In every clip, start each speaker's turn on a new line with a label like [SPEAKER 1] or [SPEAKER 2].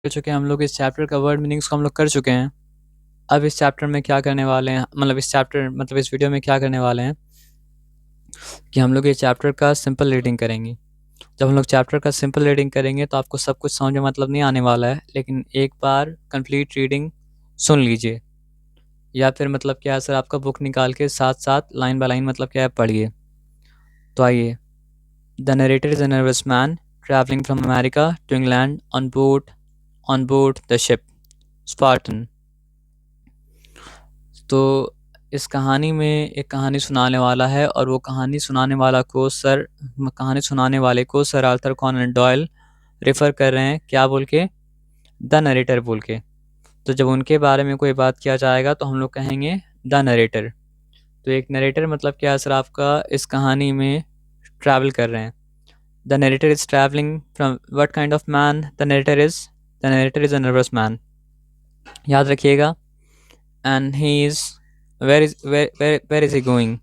[SPEAKER 1] चुके हैं हम लोग। इस चैप्टर का वर्ड मीनिंग्स को हम लोग कर चुके हैं। अब इस चैप्टर में क्या करने वाले हैं, मतलब इस वीडियो में क्या करने वाले हैं कि हम लोग ये चैप्टर का सिंपल रीडिंग करेंगे। जब हम लोग चैप्टर का सिंपल रीडिंग करेंगे तो आपको सब कुछ समझ में मतलब नहीं आने वाला है, लेकिन एक बार कंप्लीट रीडिंग सुन लीजिए, या फिर मतलब क्या है सर, आपका बुक निकाल के साथ साथ लाइन बाय लाइन मतलब क्या है पढ़िए। तो आइए। The narrator is a nervous man travelling from America to England on board the ship Spartan. तो इस कहानी में एक कहानी सुनाने वाला है, और वो कहानी सुनाने वाले को sir Arthur Conan Doyle refer कर रहे हैं, क्या बोल के, द नरेटर बोल के। तो जब उनके बारे में कोई बात किया जाएगा तो हम लोग कहेंगे द नरेटर। तो एक नरेटर मतलब क्या है सर, आपका इस कहानी में ट्रैवल कर रहे हैं। The narrator is travelling from what kind of man the narrator is a nervous man, याद रखिएगा। And he is where is he going,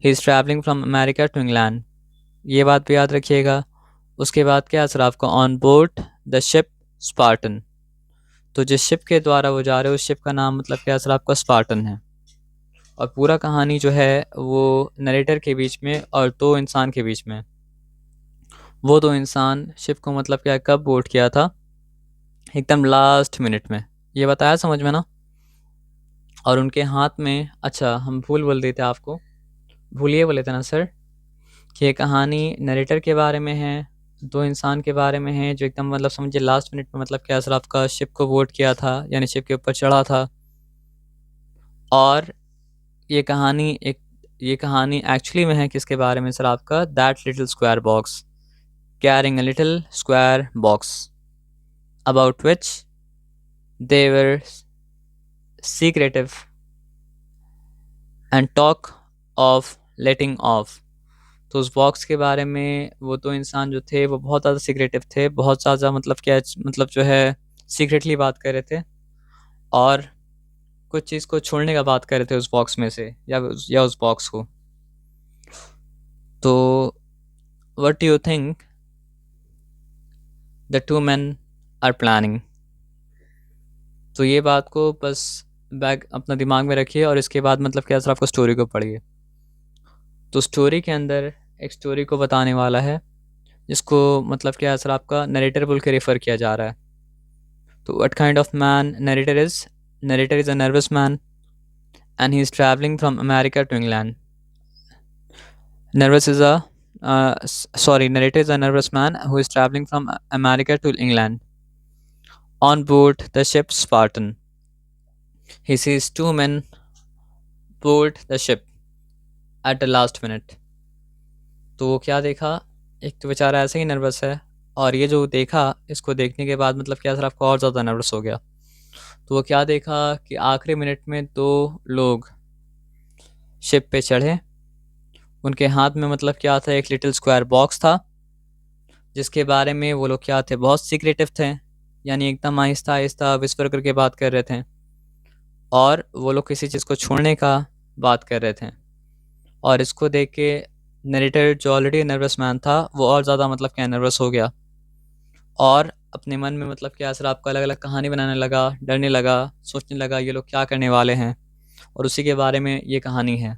[SPEAKER 1] he is travelling from America to England, ये बात भी याद रखिएगा। उसके बाद क्या है सर, आपको on board the ship Spartan. तो जिस शिप के द्वारा वो जा रहे हो उस शिप का नाम मतलब क्या है सर, आपका स्पार्टन है। और पूरा कहानी जो है वो नरेटर के बीच में और दो इंसान के बीच में। वो दो इंसान शिप को मतलब क्या कब बोर्ड किया था, एकदम लास्ट मिनट में, ये बताया समझ में ना। और उनके हाथ में, अच्छा हम भूल बोल देते आपको, भूलिए बोले थे ना सर, कि ये कहानी नरेटर के बारे में है, दो इंसान के बारे में है जो एकदम मतलब समझिए लास्ट मिनट में मतलब क्या सर, आपका शिप को बोर्ड किया था, यानी शिप के ऊपर चढ़ा था। और ये कहानी एक्चुअली में है किसके बारे में सर, आपका that little square box, carrying a little square box about which they were secretive and talk of letting of. तो उस बॉक्स के बारे में वो दो इंसान जो थे वो बहुत ज़्यादा सीक्रेटिव थे, बहुत ज़्यादा मतलब क्या, मतलब जो है सीक्रेटली बात कर रहे थे, और कुछ चीज़ को छोड़ने का बात कर रहे थे उस बॉक्स में से, या उस बॉक्स को। तो what do you think the two man are planning. तो ये बात को बस बैग अपना दिमाग में रखिए, और इसके बाद मतलब क्या सर, आपको स्टोरी को पढ़िए। तो स्टोरी के अंदर एक स्टोरी को बताने वाला है, जिसको मतलब क्या है सर, आपका नरेटर बोल के रेफ़र किया जा रहा है। तो what kind of man narrator is a nervous man and he is travelling from America to England. Nervous is a Narrator is a nervous man who is traveling from America to England. On board the ship Spartan, he sees two men board the ship at the last minute. तो वो क्या देखा, एक तो बेचारा ऐसे ही nervous है, और ये जो देखा, इसको देखने के बाद मतलब क्या सर, आपको और ज़्यादा नर्वस हो गया। तो वो क्या देखा कि आखिरी मिनट में दो लोग शिप पे चढ़े, उनके हाथ में मतलब क्या था, एक लिटिल स्क्वायर बॉक्स था, जिसके बारे में वो लोग क्या थे, बहुत सीक्रेटिव थे, यानी एकदम आहिस्ता आहिस्ता विस्पर करके बात कर रहे थे, और वो लोग किसी चीज़ को छोड़ने का बात कर रहे थे। और इसको देख के नरेटर जो ऑलरेडी नर्वस मैन था वो और ज़्यादा मतलब क्या नर्वस हो गया, और अपने मन में मतलब क्या सर, आपका अलग अलग कहानी बनाने लगा, डरने लगा, सोचने लगा ये लोग क्या करने वाले हैं, और उसी के बारे में ये कहानी है।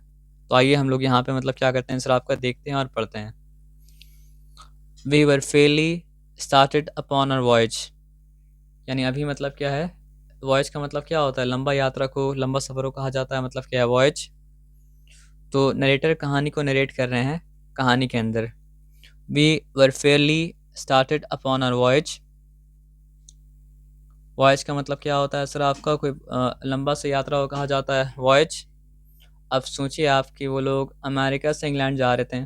[SPEAKER 1] तो आइए हम लोग यहाँ पे मतलब क्या करते हैं सर, आपका देखते हैं और पढ़ते हैं। We were fairly started upon our voyage, यानी अभी मतलब क्या है, वॉयज का मतलब क्या होता है, लंबा यात्रा को, लंबा सफ़र को कहा जाता है, मतलब क्या है वॉयज। तो नरेटर कहानी को नरेट कर रहे हैं कहानी के अंदर। We were fairly started upon our voyage. Voyage का मतलब क्या होता है सर, आपका कोई लंबा से यात्रा को कहा जाता है वॉयज। अब सोचिए आप कि वो लोग अमेरिका से इंग्लैंड जा रहे थे,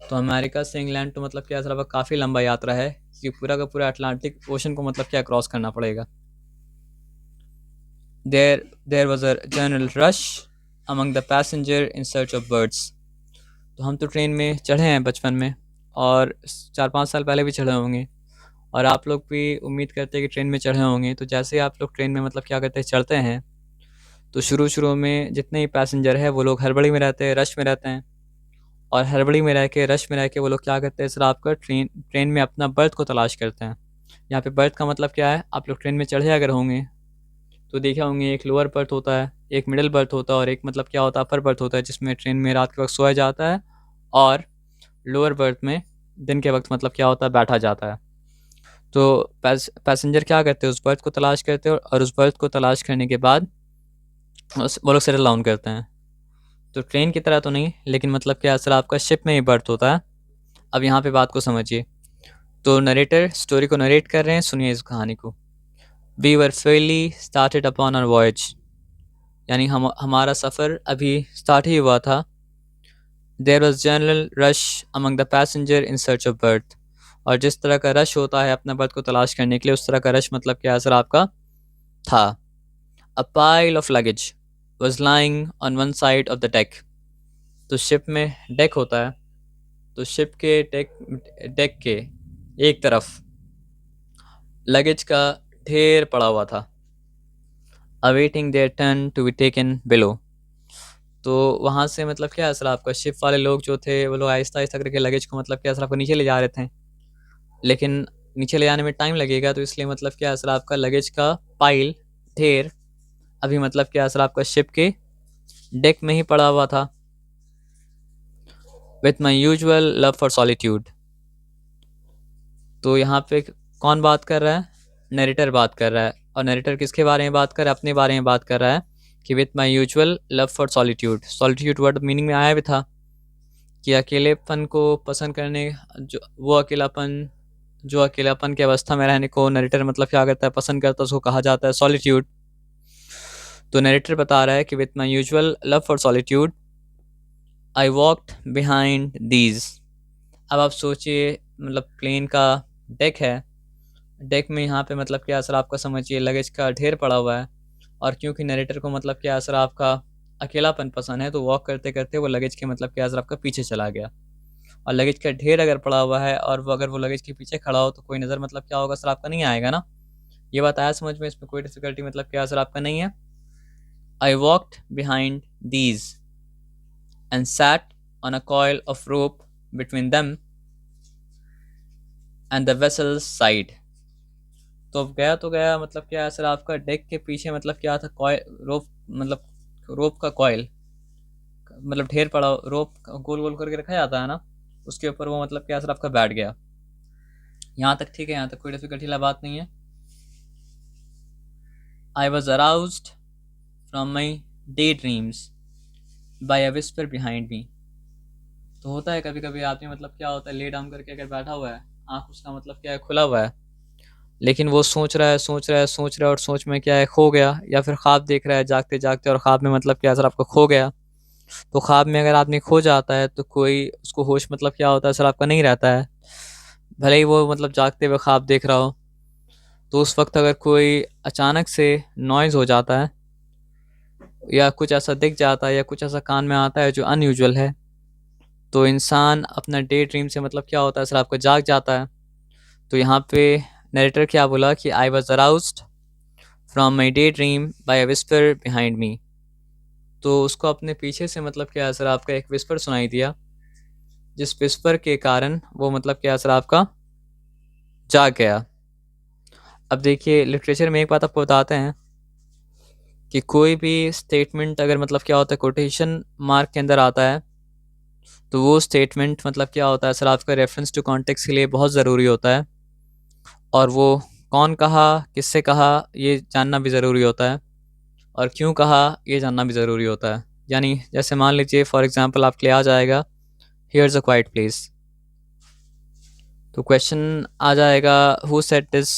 [SPEAKER 1] तो अमेरिका से इंग्लैंड तो मतलब क्या सर, आपका काफ़ी लंबा यात्रा है, क्योंकि पूरा का पूरा अटलांटिक ओशन को मतलब क्या क्रॉस करना पड़ेगा। There was a general rush among the passenger in search of birds. तो हम तो ट्रेन में चढ़े हैं बचपन में, और 4-5 साल पहले भी चढ़े होंगे, और आप लोग भी उम्मीद करते हैं कि ट्रेन में चढ़े होंगे। तो जैसे ही आप लोग ट्रेन में मतलब क्या करते हैं, चढ़ते हैं, तो शुरू में जितने ही पैसेंजर है वो लोग हड़बड़ी में रहते हैं, रश में रहते हैं, और हड़बड़ी में रह के, रश में रह के वो लोग क्या करते हैं सर, आपका ट्रेन में अपना बर्थ को तलाश करते हैं। यहाँ पे बर्थ का मतलब क्या है, आप लोग ट्रेन में चढ़े अगर होंगे तो देखे होंगे एक लोअर बर्थ होता है, एक मिडिल बर्थ होता है और एक मतलब क्या होता है अपर बर्थ होता है, जिसमें ट्रेन में रात के वक्त सोया जाता है। और लोअर बर्थ में दिन के वक्त मतलब क्या होता है बैठा जाता है। तो पैसेंजर क्या करते हैं, उस बर्थ को तलाश करते हैं और उस बर्थ को तलाश करने के बाद वो लोग सेटल डाउन करते हैं। तो ट्रेन की तरह तो नहीं, लेकिन मतलब क्या असल आपका शिप में ही बर्थ होता है। अब यहाँ पे बात को समझिए। तो नरेटर स्टोरी को नरेट कर रहे हैं, सुनिए इस कहानी को। We were fairly started upon our voyage, यानी हम हमारा सफ़र अभी स्टार्ट ही हुआ था। There was general rush among the passenger in search of berth, और जिस तरह का रश होता है अपना बर्थ को तलाश करने के लिए, उस तरह का रश मतलब क्या असर आपका था। A pile of luggage was lying on one side of the deck. तो शिप में डेक होता है, तो शिप के डेक के एक तरफ लगेज का ढेर पड़ा हुआ था। Awaiting their turn to be taken below. तो वहाँ से मतलब क्या असर आपका शिप वाले लोग जो थे वो लोग आहिस्ता आहिस्ता करके लगेज को मतलब क्या असर आपको नीचे ले जा रहे थे, लेकिन नीचे ले जाने में टाइम लगेगा, तो इसलिए मतलब क्या असर आपका लगेज का पाइल ढेर अभी मतलब क्या असर आपका शिप के डेक में ही पड़ा हुआ था। With my usual love for solitude. तो यहाँ पे कौन बात कर रहा है, नरेटर बात कर रहा है। और नरेटर किसके बारे में बात कर रहा है, अपने बारे में बात कर रहा है कि with my usual love for solitude. Solitude word meaning में आया भी था कि अकेलेपन को पसंद करने, जो वो अकेलापन, जो अकेलापन की अवस्था में रहने को नरेटर मतलब क्या करता है पसंद करता है, उसको कहा जाता है सॉलिट्यूड। तो नरेटर बता रहा है कि with my usual love for solitude I walked behind these. अब आप सोचिए मतलब प्लेन का डेक है, डेक में यहाँ पे मतलब क्या असर आपका समझिए लगेज का ढेर पड़ा हुआ है, और क्योंकि नरेटर को मतलब क्या असर आपका अकेलापन पसंद है, तो वॉक करते करते वो लगेज के मतलब क्या असर आपका पीछे चला गया। और लगेज का ढेर अगर पड़ा हुआ है और वो अगर वो लगेज के पीछे खड़ा हो तो कोई नज़र मतलब क्या होगा सर आपका नहीं आएगा ना। ये बात आया समझ में, इसमें कोई डिफिकल्टी मतलब क्या असर आपका नहीं है। I walked behind these and sat on a coil of rope between them and the vessels side. तो गया मतलब क्या सर आपका डेक के पीछे मतलब क्या था, कॉइल रोप, मतलब रोप का कॉइल, मतलब ढेर पड़ा रोप गोल गोल करके रखा जाता है ना, उसके ऊपर वो मतलब क्या सर आपका बैठ गया। यहाँ तक ठीक है, यहाँ तक कोई डिफिकल्टी वाला बात नहीं है। I was aroused from my day dreams by a whisper behind me. तो होता है कभी कभी आदमी मतलब क्या होता है ले डाउन करके अगर बैठा हुआ है, आँख उसका मतलब क्या है खुला हुआ है, लेकिन वो सोच रहा है सोच रहा है सोच रहा है और सोच में क्या है खो गया, या फिर ख्वाब देख रहा है जागते जागते और ख्वाब में मतलब क्या सर आपका खो गया। तो ख्वाब में अगर आदमी खो जाता है तो कोई उसको होश मतलब क्या होता है सर आपका नहीं रहता है, भले ही वो मतलब जागते हुए ख्वाब देख रहा हो। तो उस वक्त अगर कोई अचानक से नॉइज़ हो जाता है या कुछ ऐसा दिख जाता है या कुछ ऐसा कान में आता है जो अनयूजुअल है, तो इंसान अपना डे ड्रीम से मतलब क्या होता है सर आपका जाग जाता है। तो यहाँ पे नरेटर क्या बोला कि I was aroused from my day dream by a whisper behind me. तो उसको अपने पीछे से मतलब क्या असर आपका एक विस्पर सुनाई दिया, जिस विस्पर के कारण वो मतलब क्या असर आपका जाग गया। अब देखिए लिटरेचर में एक बात आपको बताते हैं कि कोई भी स्टेटमेंट अगर मतलब क्या होता है कोटेशन मार्क के अंदर आता है, तो वो स्टेटमेंट मतलब क्या होता है सर आपका रेफरेंस टू कॉन्टेक्स्ट के लिए बहुत ज़रूरी होता है, और वो कौन कहा किससे कहा ये जानना भी ज़रूरी होता है, और क्यों कहा ये जानना भी ज़रूरी होता है। यानी जैसे मान लीजिए फॉर एग्जांपल आपके लिए आ जाएगा हियर्स अ क्वाइट प्लेस, तो क्वेश्चन आ जाएगा who said this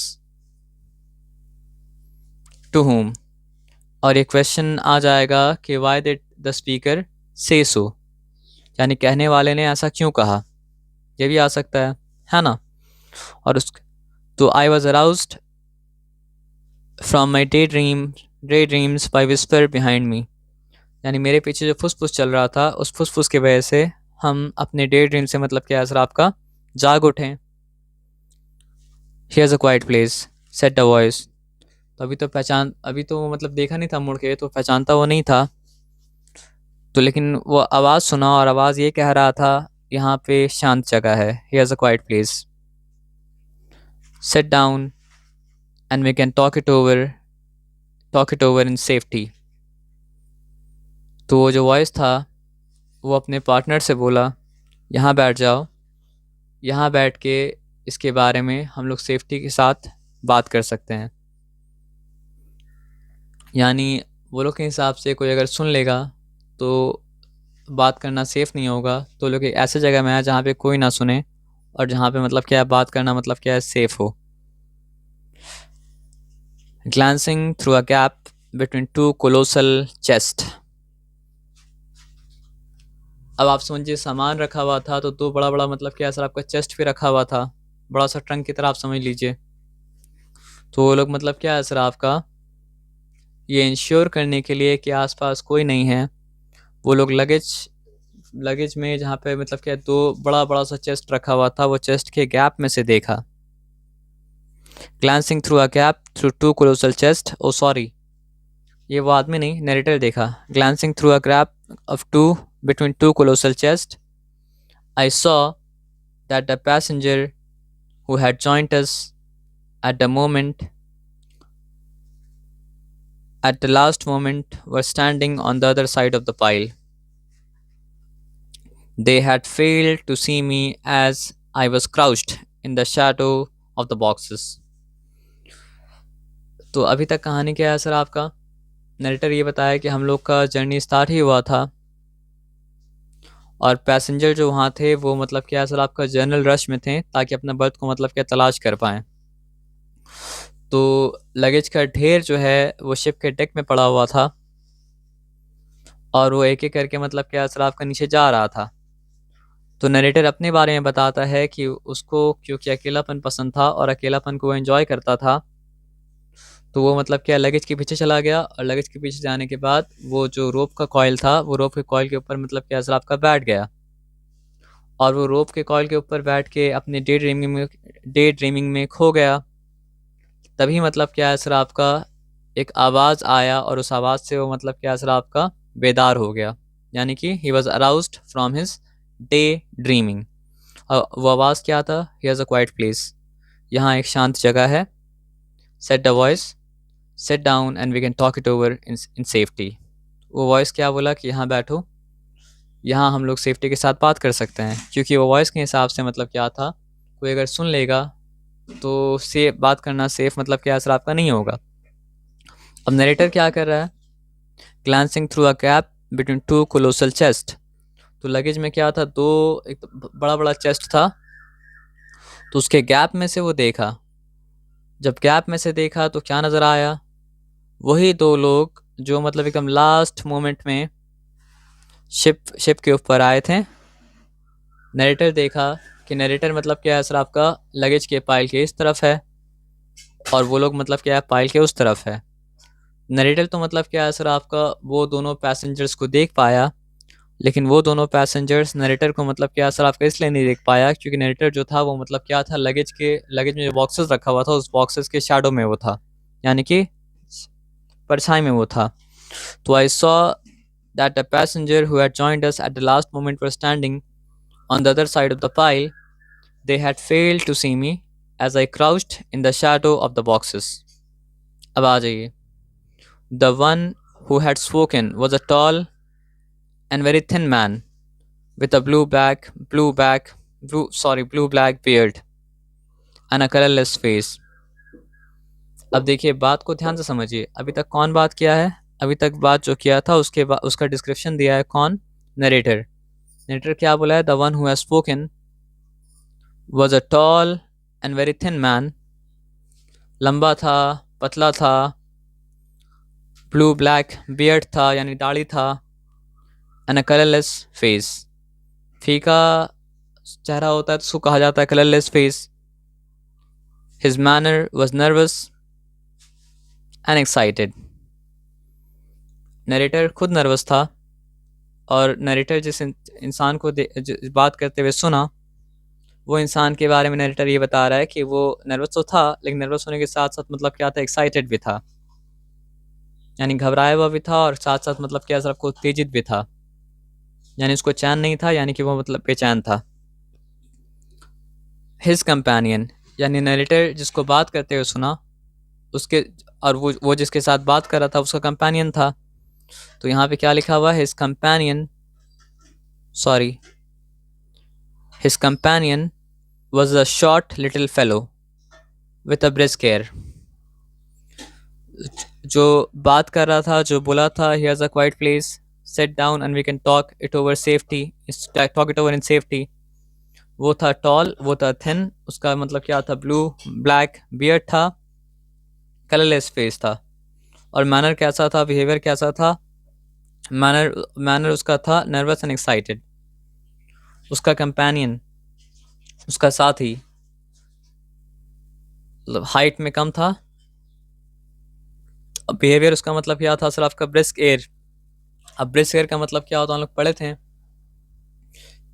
[SPEAKER 1] to whom, और ये क्वेश्चन आ जाएगा कि व्हाई डिड द स्पीकर से सो, यानी कहने वाले ने ऐसा क्यों कहा, ये भी आ सकता है ना। और उस तो आई was aroused from my day dreams by whisper behind मी, यानी मेरे पीछे जो फुसफुस चल रहा था उस फुसफुस की वजह से हम अपने डे ड्रीम से मतलब क्या असर आपका जाग उठें। Here's a quiet place said the voice. तो अभी तो वो मतलब देखा नहीं था मुड़ के, तो पहचानता वो नहीं था, तो लेकिन वो आवाज़ सुना और आवाज़ ये कह रहा था यहाँ पे शांत जगह है, here's a quiet place. Sit down and we can talk it over in safety. तो वो जो वॉइस था वो अपने पार्टनर से बोला, यहाँ बैठ जाओ, यहाँ बैठ के इसके बारे में हम लोग सेफ्टी के साथ बात कर सकते हैं। यानी वो लोग के हिसाब से कोई अगर सुन लेगा तो बात करना सेफ़ नहीं होगा, तो लोग एक ऐसे जगह में आए जहाँ पे कोई ना सुने और जहाँ पे मतलब क्या है बात करना मतलब क्या है सेफ़ हो। Glancing through a gap between two colossal chest. अब आप समझिए सामान रखा हुआ था तो दो बड़ा बड़ा मतलब क्या सर आपका चेस्ट पे रखा हुआ था, बड़ा सा ट्रंक की तरह आप समझ लीजिए। तो वो लोग मतलब क्या है सर आपका ये इंश्योर करने के लिए कि आसपास कोई नहीं है, वो लोग लगेज लगेज में जहाँ पे मतलब क्या दो बड़ा बड़ा सा चेस्ट रखा हुआ था, वो चेस्ट के गैप में से देखा। Glancing through a gap through two colossal chest, oh sorry ये वो आदमी नहीं, नरेटर देखा। Glancing through a gap of two between two colossal chest, I saw that the passenger who had joined us at the moment at the last moment were standing on the other side of the pile. They had failed to see me as I was crouched in the shadow of the boxes. तो अभी तक कहानी क्या है sir आपका? Narrator ये बताया कि हम लोग का जर्नी स्टार्ट ही हुआ था और पैसेंजर जो वहाँ थे वो मतलब क्या है सर आपका जनरल रश में थे ताकि अपना बर्थ को मतलब क्या तलाश कर पाएँ। तो लगेज का ढेर जो है वो शिप के डेक में पड़ा हुआ था और वो एक-एक करके मतलब क्या सर आपका नीचे जा रहा था। तो नरेटर अपने बारे में बताता है कि उसको क्योंकि अकेलापन पसंद था और अकेलापन को वो एन्जॉय करता था, तो वो मतलब क्या लगेज के पीछे चला गया और लगेज के पीछे जाने के बाद वो जो रोप का कॉइल था, वो रोप के कॉइल के ऊपर मतलब क्या सर आपका बैठ गया और वो रोप के कॉइल के ऊपर बैठ के अपने डे ड्रीमिंग में खो गया। तभी मतलब क्या है सर आपका एक आवाज़ आया और उस आवाज़ से वो मतलब क्या है सर आपका बेदार हो गया, यानी कि he was aroused from his day dreaming. वो आवाज़ क्या था? हियर्स अ क्वाइट प्लेस, यहाँ एक शांत जगह है। Said the voice, sit down and we can talk it over in safety. वो वॉइस क्या बोला कि यहाँ बैठो, यहाँ हम लोग सेफ्टी के साथ बात कर सकते हैं, क्योंकि वो वॉइस के हिसाब से मतलब क्या था, कोई अगर सुन लेगा तो से बात करना सेफ मतलब क्या असर आपका नहीं होगा। अब नरेटर क्या कर रहा है? Glancing through a gap between two colossal chest. तो लगेज में क्या था, दो एक तो बड़ा बड़ा चेस्ट था, तो उसके गैप में से वो देखा। जब गैप में से देखा तो क्या नज़र आया? वही दो लोग जो मतलब एकदम लास्ट मोमेंट में शिप के ऊपर आए थे। नरेटर देखा कि नरेटर मतलब क्या है सर आपका लगेज के पाइल के इस तरफ है और वो लोग मतलब क्या है पाइल के उस तरफ है। नरेटर तो मतलब क्या है सर आपका वो दोनों पैसेंजर्स को देख पाया, लेकिन वो दोनों पैसेंजर्स नरेटर को मतलब क्या सर आपका इसलिए नहीं देख पाया क्योंकि नरेटर जो था वो मतलब क्या था लगेज में जो बॉक्सेस रखा हुआ था उस बॉक्सेस के शैडो में वो था, यानी कि परछाई में वो था। तो I saw that the passenger who had joined us at the last moment were standing on the other side of the pile, they had failed to see me as I crouched in the shadow of the boxes. अब आ जाइए। The one who had spoken was a tall and very thin man with a blue black beard and a colorless face. अब देखिए बात को ध्यान से समझिए, अभी तक कौन बात किया है? अभी तक बात जो किया था उसके बाद उसका डिस्क्रिप्शन दिया है कौन? नरेटर। नरेटर क्या बोला है? The one who has spoken was a tall and very thin man, लंबा था, पतला था, ब्लू ब्लैक बियर्ड था यानी दाढ़ी था, एंड अ कलरलेस फेस, फीका चेहरा होता है तो उसको कहा जाता है colourless face. His manner was nervous and excited. Narrator खुद नर्वस था और नरेटर जिस इंसान को बात करते हुए सुना, वो इंसान के बारे में नरेटर ये बता रहा है कि वो नर्वस तो था, लेकिन नर्वस होने के साथ साथ मतलब क्या था, एक्साइटेड भी था, यानी घबराया हुआ भी था और साथ साथ मतलब क्या सबको उत्तेजित भी था, यानी उसको चैन नहीं था, यानी कि वो मतलब बेचैन था। हिज कंपेनियन यानी नरेटर जिसको बात करते हुए सुना उसके, और वो जिसके साथ बात कर रहा था उसका कंपेनियन था। तो यहाँ पे क्या लिखा हुआ है, his companion was a short little fellow with a brisk air। जो बात कर रहा था, जो बोला था, here's a quiet place, sit down and we can talk it over in safety। वो था टॉल, वो था थिन, उसका मतलब क्या था, ब्लू ब्लैक बियर्ड था, कलरलेस फेस था। और मैनर कैसा था, बिहेवियर कैसा था, मैनर उसका था नर्वस एंड एक्साइटेड। उसका कंपेनियन, उसका साथी, मतलब हाइट में कम था। बिहेवियर उसका मतलब क्या था, सर आपका ब्रिस्क एयर। अब ब्रिस्क एयर का मतलब क्या होता है, हम लोग पढ़े थे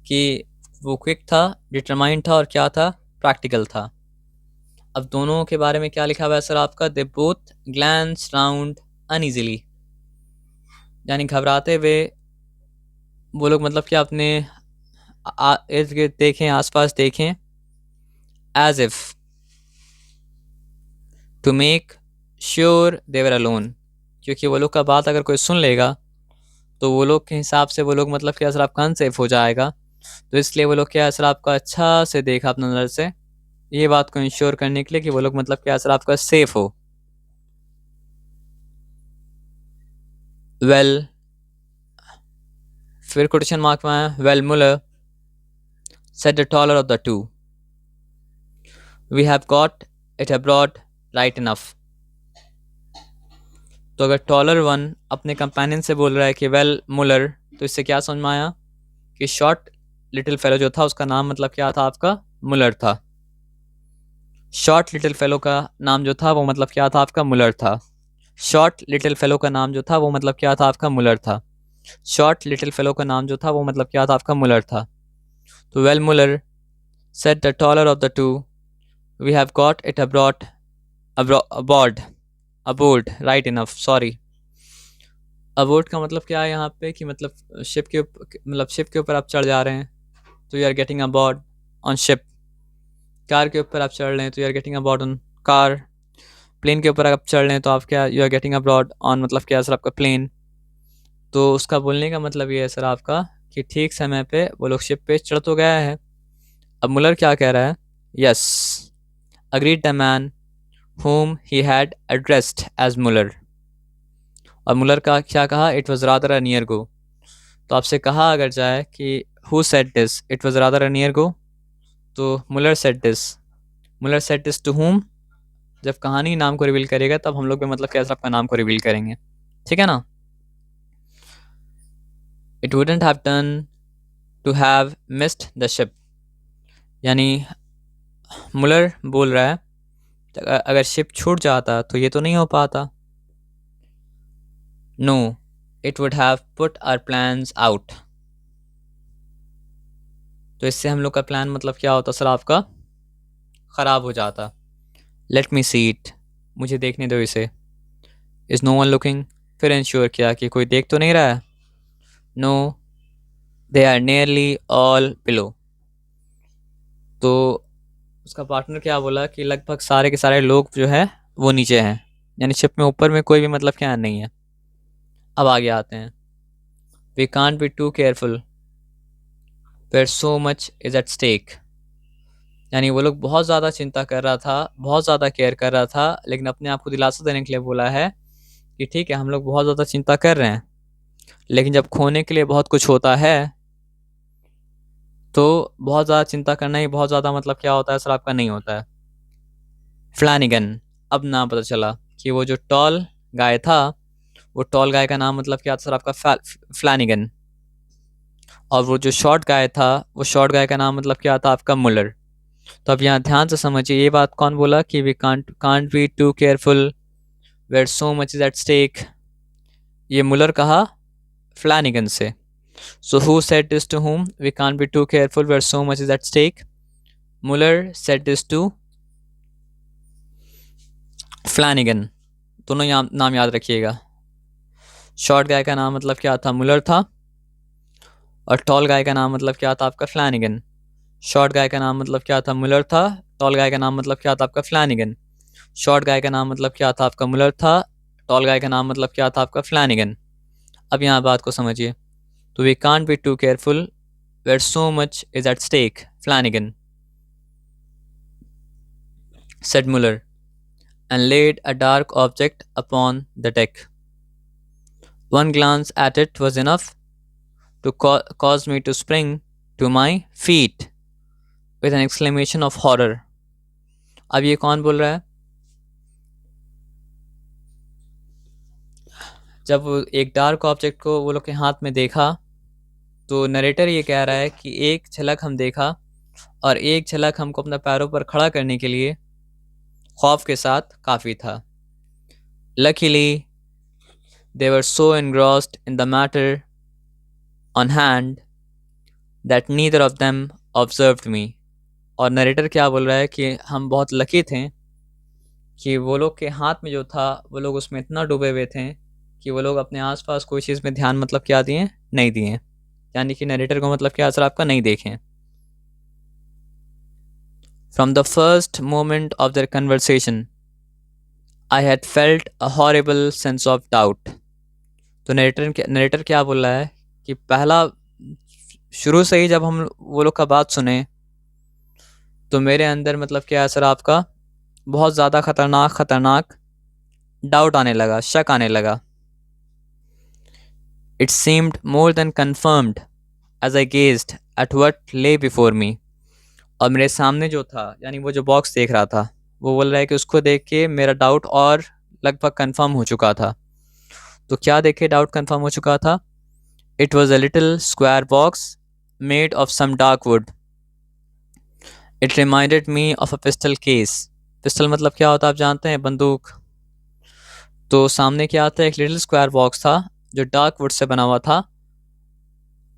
[SPEAKER 1] कि वो क्विक था, डिटरमाइंड था और क्या था, प्रैक्टिकल था। अब दोनों के बारे में क्या लिखा हुआ है सर आपका, दे बोथ ग्लैंस राउंड अनइजीली, यानी घबराते हुए वो लोग, मतलब क्या अपने इर्द गिर्द देखें, आसपास देखें, as if to make sure they were alone, क्योंकि वो लोग का बात अगर कोई सुन लेगा तो वो लोग के हिसाब से वो लोग, मतलब क्या सर आपका अनसेफ हो जाएगा। तो इसलिए वो लोग क्या सर आपका अच्छा से देखा अपने नज़र से, ये बात को इंश्योर करने के लिए कि वो लोग, मतलब क्या सर आपका सेफ हो। वेल, फिर क्वेश्चन मार्क में आया, well Muller said the taller of the two, we have got it abroad right enough। तो अगर टॉलर वन अपने कंपेनियन से बोल रहा है कि वेल मुलर, तो इससे क्या समझ में आया कि शॉर्ट लिटिल फेलो जो था उसका नाम मतलब क्या था आपका, मुलर था। शॉर्ट लिटिल फेलो का नाम जो था वो मतलब क्या था आपका, मुलर था। शॉर्ट लिटिल फेलो का नाम जो था वो मतलब क्या था आपका, मुलर था। शॉर्ट लिटिल फेलो का नाम जो था वो मतलब क्या था आपका, मुलर था। तो well Muller said the taller of the two, we have got it aboard right enough। aboard का मतलब क्या है यहाँ पे, कि मतलब शिप के ऊपर आप चढ़ जा रहे हैं तो you are getting aboard on ship. Car के ऊपर आप चढ़ रहे हैं तो you are getting aboard on car. Plane के ऊपर आप चढ़ रहे हैं तो आप क्या, you are getting abroad on, मतलब क्या सर आपका, प्लेन। तो उसका बोलने का मतलब ये है सर आपका कि ठीक समय पे वो लोग शिप पे चढ़ तो गया है। अब मुलर क्या कह रहा है, yes agreed the man whom he had addressed as Muller. और मुलर का क्या कहा, it was rather a near go. तो आपसे कहा अगर जाए कि who said this, it was rather a near go, तो Muller said this to whom। जब कहानी नाम को रिवील करेगा तब हम लोग भी मतलब कैसे आपका नाम को रिवील करेंगे, ठीक है ना। It wouldn't have done to have missed the ship, यानी मुलर बोल रहा है अगर शिप छूट जाता तो ये तो नहीं हो पाता। No it would have put our plans out, तो इससे हम लोग का प्लान मतलब क्या होता सर आपका, ख़राब हो जाता। लेट मी सी इट, मुझे देखने दो इसे। इज़ नो वन लुकिंग, फिर इंश्योर किया कि कोई देख तो नहीं रहा है। No they are nearly all below, तो उसका पार्टनर क्या बोला कि लगभग सारे के सारे लोग जो है वो नीचे हैं, यानी शिप में ऊपर में कोई भी मतलब क्या नहीं है। अब आगे आते हैं, we can't be too careful where so much is at stake, यानी वो लोग बहुत ज़्यादा चिंता कर रहा था, बहुत ज़्यादा केयर कर रहा था, लेकिन अपने आप को दिलासा देने के लिए बोला है कि ठीक है हम लोग बहुत ज़्यादा चिंता कर रहे हैं, लेकिन जब खोने के लिए बहुत कुछ होता है तो बहुत ज़्यादा चिंता करना ही बहुत ज़्यादा मतलब क्या होता है सर आपका, नहीं होता है। फ्लैनिगन, अब नाम पता चला कि वो जो टॉल गाय था, वो टॉल गाय का नाम मतलब क्या था सर आपका, फ्लैनिगन। और वो जो शॉर्ट गाय था, वो शॉर्ट गाय का नाम मतलब क्या था आपका, मुलर। तो अब यहाँ ध्यान से समझिए ये बात कौन बोला कि we can't be too careful where so much is at stake, ये मुलर कहा फ्लैनिगन से। So who said this to whom, we can't be too careful where so much is at stake, Muller said this to Flannigan. दोनों नाम याद रखिएगा। Short गाय का नाम मतलब क्या था, मुलर था, और टॉल गाय का नाम मतलब क्या था आपका, फ्लैनिगन। शॉर्ट गाय का नाम मतलब क्या था, मुलर था, टॉल गाय का नाम मतलब क्या था आपका फ्लैनिगन। शॉर्ट गाय का नाम मतलब क्या था आपका मुलर था। टॉल गाय का नाम मतलब क्या था आपका फ्लैनिगन। अब यहाँ बात को समझिए। तो we can't be too careful where so much is at stake Flannigan said Muller, and laid a dark object upon the deck. One glance at it was enough to cause me to spring to my feet with an exclamation of horror. अब ये कौन बोल रहा है? जब वो एक dark object को वो लोग के हाथ में देखा, तो नरेटर ये कह रहा है कि एक झलक हम देखा और एक झलक हमको अपने पैरों पर खड़ा करने के लिए खौफ के साथ काफ़ी था. Luckily, they were so engrossed in the matter on hand that neither of them observed me. और नरेटर क्या बोल रहा है कि हम बहुत लकी थे कि वो लोग के हाथ में जो था वो लोग उसमें इतना डूबे हुए थे कि वो लोग अपने आसपास कोई चीज़ में ध्यान मतलब क्या दिए नहीं दिए, यानी कि नरेटर को मतलब क्या असर आपका नहीं देखें. From the first moment of their conversation, I had felt a horrible sense of doubt. तो नरेटर क्या बोल रहा है कि पहला शुरू से ही जब हम वो लोग का बात सुने तो मेरे अंदर मतलब क्या असर आपका बहुत ज़्यादा खतरनाक डाउट आने लगा, शक आने लगा. It seemed more than confirmed as I gazed at what lay before me. और मेरे सामने जो था यानी वो जो बॉक्स देख रहा था वो बोल रहा है कि उसको देख के मेरा डाउट और लगभग कंफर्म हो चुका था. तो क्या देखे डाउट कंफर्म हो चुका था? It was a little square box made of some dark wood. It reminded me of a pistol case. Pistol मतलब क्या होता है आप जानते हैं, बंदूक. तो सामने क्या आता है, एक लिटिल स्क्वायर बॉक्स था जो डार्क वुड से बना हुआ था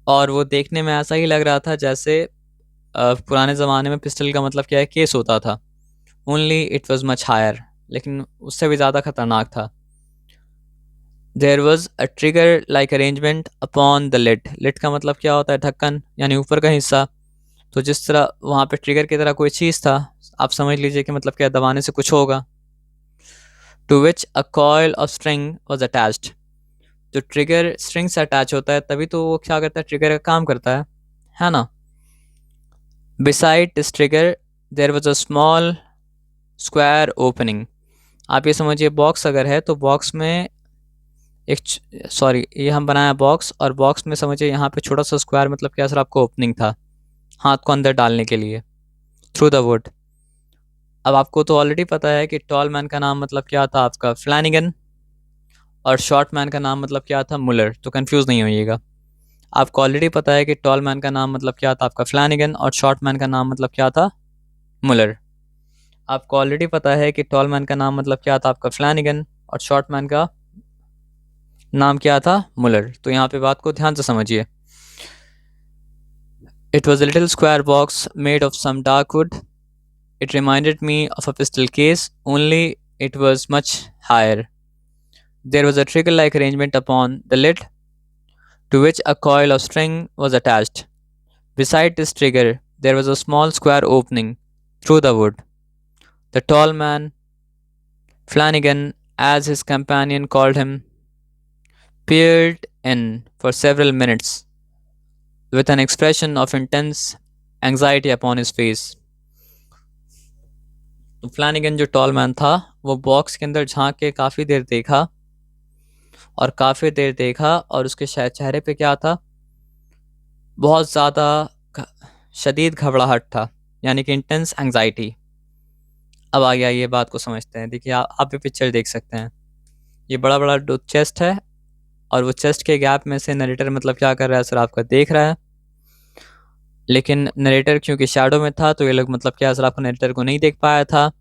[SPEAKER 1] और वो देखने में ऐसा ही लग रहा था जैसे पुराने ज़माने में पिस्टल का मतलब क्या है केस होता था. Only it was much higher, लेकिन उससे भी ज़्यादा खतरनाक था. There was a trigger like arrangement upon the lid. Lid का मतलब क्या होता है, ढक्कन यानी ऊपर का हिस्सा. तो जिस तरह वहाँ पे ट्रिगर की तरह कोई चीज़ था, आप समझ लीजिए कि मतलब क्या दबाने से कुछ होगा. To which a coil of string was attached. जो ट्रिगर स्ट्रिंग से अटैच होता है तभी तो वो क्या करता है, ट्रिगर का काम करता है ना. Beside this trigger there was a small square opening. आप ये समझिए बॉक्स अगर है तो बॉक्स में एक सॉरी ये हम बनाया बॉक्स और बॉक्स में समझिए यहाँ पे छोटा सा स्क्वायर मतलब क्या सर आपको ओपनिंग था हाथ को अंदर डालने के लिए थ्रू द वुड. अब आपको तो ऑलरेडी पता है कि टॉल मैन का नाम मतलब क्या था आपका फ्लैनिगन और शॉर्ट मैन का नाम मतलब क्या था मुलर. तो कंफ्यूज नहीं होइएगा. आपको ऑलरेडी पता है कि टॉल मैन का नाम मतलब क्या था आपका फ्लैनिगन और शॉर्ट मैन का नाम मतलब क्या था मुलर. आपको ऑलरेडी पता है कि टॉल मैन का नाम मतलब क्या था आपका फ्लैनिगन और शॉर्ट मैन का नाम क्या था मुलर. तो यहाँ पे बात को ध्यान से समझिए. It was a little square box made of some dark wood. It reminded me of a pistol case, only it was much higher. There was a trigger like arrangement upon the lid to which a coil of string was attached. Beside this trigger, there was a small square opening through the wood. The tall man, Flanagan, as his companion called him, peered in for several minutes with an expression of intense anxiety upon his face. तो फ्लैनिगन जो tall man था वो box के अंदर झांक के काफ़ी देर देखा और काफ़ी देर देखा और उसके शायद चेहरे पे क्या था, बहुत ज़्यादा शदीद घबराहट था, यानी कि इंटेंस एंग्जाइटी. अब आ गया ये बात को समझते हैं. देखिए आप भी पिक्चर देख सकते हैं. ये बड़ा बड़ा चेस्ट है और वो चेस्ट के गैप में से नरेटर मतलब क्या कर रहा है सर आपका देख रहा है. लेकिन नरेटर क्योंकि शैडो में था तो ये लोग मतलब क्या सर आपका नरेटर को नहीं देख पाया था,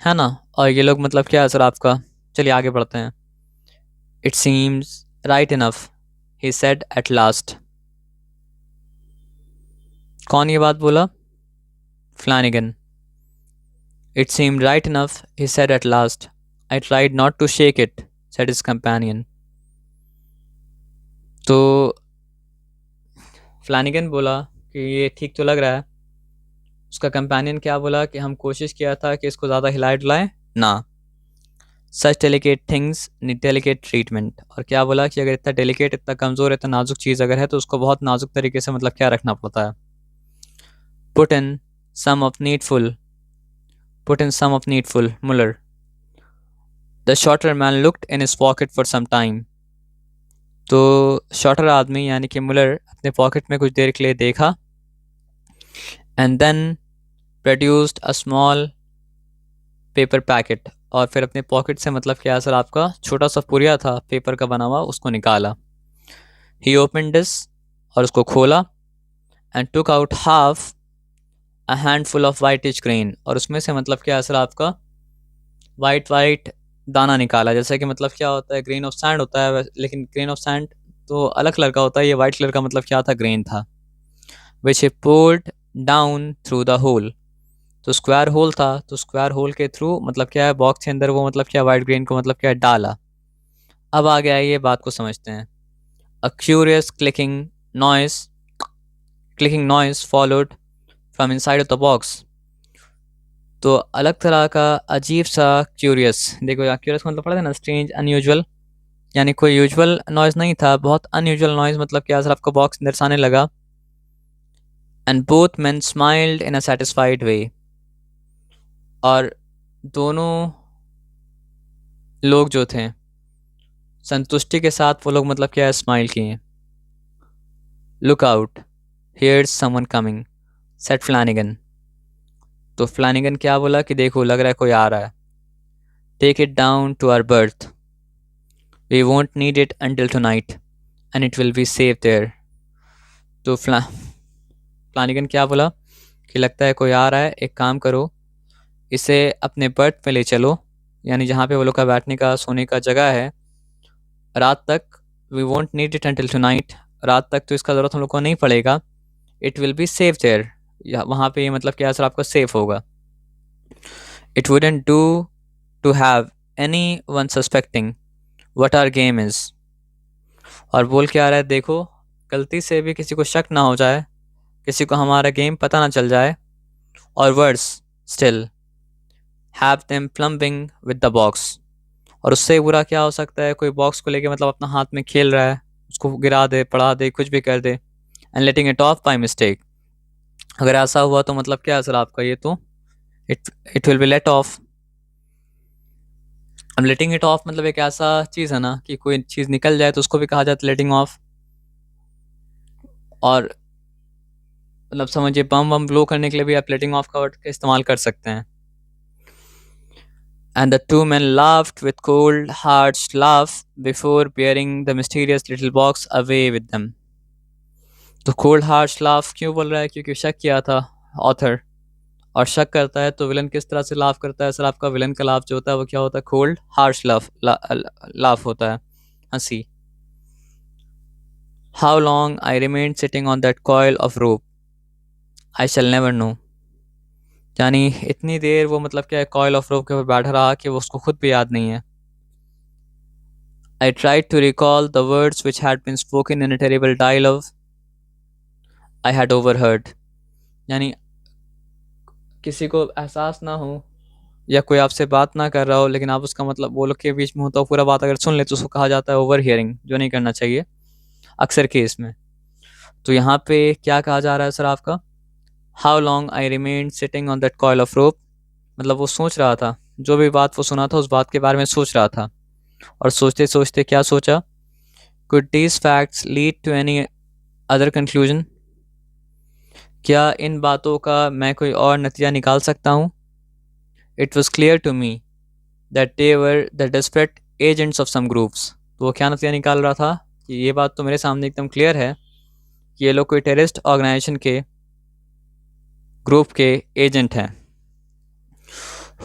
[SPEAKER 1] है ना. और ये लोग मतलब क्या सर आपका, चलिए आगे बढ़ते हैं. It seems right enough he said at last. कौन ये बात बोला? फ्लैनिगन. It seemed right enough, he said at last. I tried not to shake it, said his companion. तो फ्लैनिगन बोला कि ये ठीक तो लग रहा है. उसका कंपेनियन क्या बोला कि हम कोशिश किया था कि इसको ज़्यादा हिलाए डुलाएं ना। Such delicate things need delicate treatment. और क्या बोला कि अगर इतना डेलिकेट, इतना कमज़ोर, इतना नाजुक चीज़ अगर है तो उसको बहुत नाजुक तरीके से मतलब क्या रखना पड़ता है। Put in some of needful, put in some of needful Muller. The shorter man looked in his pocket for some time. तो शॉर्टर आदमी यानी कि मुलर अपने पॉकेट में कुछ देर के लिए देखा। And then produced a small paper packet. और फिर अपने पॉकेट से मतलब क्या सर आपका छोटा सा पुरिया था पेपर का बना हुआ, उसको निकाला। ही ओपन दिस, और उसको खोला। And took out half a handful of whitish grain. और उसमें से मतलब क्या सर आपका वाइट वाइट दाना निकाला। जैसे कि मतलब क्या होता है, ग्रेन ऑफ सैंड होता है लेकिन ग्रेन ऑफ सैंड तो अलग कलर का होता है, ये वाइट कलर का मतलब क्या था, ग्रेन था। Which he poured down through the hole. तो स्क्वायर होल था, तो स्क्वायर होल के थ्रू मतलब क्या है, बॉक्स के अंदर वो मतलब क्या वाइट ग्रेन को मतलब क्या डाला। अब आगे आइए बात को समझते हैं। A curious noise clicking noise followed from inside of the box. तो अलग तरह का अजीब सा क्यूरियस, देखो यहाँ क्यूरियस मतलब पढ़ा था ना, स्ट्रेंज अनयूजुअल, यानी कोई यूजुअल नॉइज़ नहीं था, बहुत अनयूजुअल नॉइज़ मतलब क्या सर आपका बॉक्स दर्शाने लगा। And both man smiled in a satisfied way. और दोनों लोग जो थे संतुष्टि के साथ वो लोग मतलब क्या स्माइल किए। Look out, here's someone coming, said Flannigan. तो फ्लैनिगन क्या बोला कि देखो लग रहा है कोई आ रहा है। Take it down to our berth, we won't need it until tonight and it will be safe there. तो फ्लैनिगन क्या बोला कि लगता है कोई आ रहा है, एक काम करो इसे अपने बर्थ पे ले चलो, यानी जहाँ पे वो लोग का बैठने का सोने का जगह है, रात तक। We won't need it until tonight, रात तक तो इसका ज़रूरत हम लोग को नहीं पड़ेगा। It will be safe there, या वहाँ पे ये मतलब क्या सर आपका सेफ होगा। It wouldn't do to have anyone suspecting what our game is. और बोल के आ रहा है देखो गलती से भी किसी को शक ना हो जाए, किसी को हमारा गेम पता ना चल जाए। और words still have them plumbing with the box. और उससे बुरा क्या हो सकता है, कोई बॉक्स को लेके मतलब अपना हाथ में खेल रहा है, उसको गिरा दे, पड़ा दे, कुछ भी कर दे। And letting it off by mistake. अगर ऐसा हुआ तो मतलब क्या असर आपका, ये तो it it will be let off. अब लेटिंग इट ऑफ मतलब एक ऐसा चीज़ है ना कि कोई चीज़ निकल जाए तो उसको भी कहा जाता है लेटिंग ऑफ। और मतलब समझिए बम बम ब्लो करने के लिए भी आप लेटिंग ऑफ का वर्ड का इस्तेमाल कर सकते हैं। And the two men laughed with cold, harsh laugh before bearing the mysterious little box away with them. तो कोल्ड हार्श लाफ क्यों बोल रहा है, क्योंकि शक किया था ऑथर। और शक करता है तो विलन किस तरह से लाफ करता है सर आपका, विलन का लाफ जो होता है वो क्या होता है, कोल्ड हार्श लाफ होता है, हंसी। How long I remain sitting on that coil of rope I shell never know. यानी इतनी देर वो मतलब क्या कॉयल ऑफ रोप के ऊपर बैठा रहा कि वो उसको खुद भी याद नहीं है। I tried to recall the words which had been spoken in a terrible dialogue I had overheard. यानी किसी को एहसास ना हो या कोई आपसे बात ना कर रहा हो लेकिन आप उसका मतलब वो लोग के बीच में होता हो पूरा बात अगर सुन ले तो उसको कहा जाता है ओवर हियरिंग, जो नहीं करना चाहिए अक्सर केस में। तो यहाँ पे क्या कहा जा रहा है सर आपका, how long I remain sitting on that coil of rope. मतलब वो सोच रहा था, जो भी बात वो सुना था उस बात के बारे में सोच रहा था। और सोचते सोचते क्या सोचा, could these facts lead to any other conclusion. क्या इन बातों का मैं कोई और नतीजा निकाल सकता हूँ। It was clear to me that they were the desperate agents of some groups. तो वो क्या नतीजा निकाल रहा था कि ये बात तो मेरे सामने एकदम क्लियर है कि ये लोग कोई टेररिस्ट ऑर्गेनाइजेशन के ग्रुप के एजेंट हैं।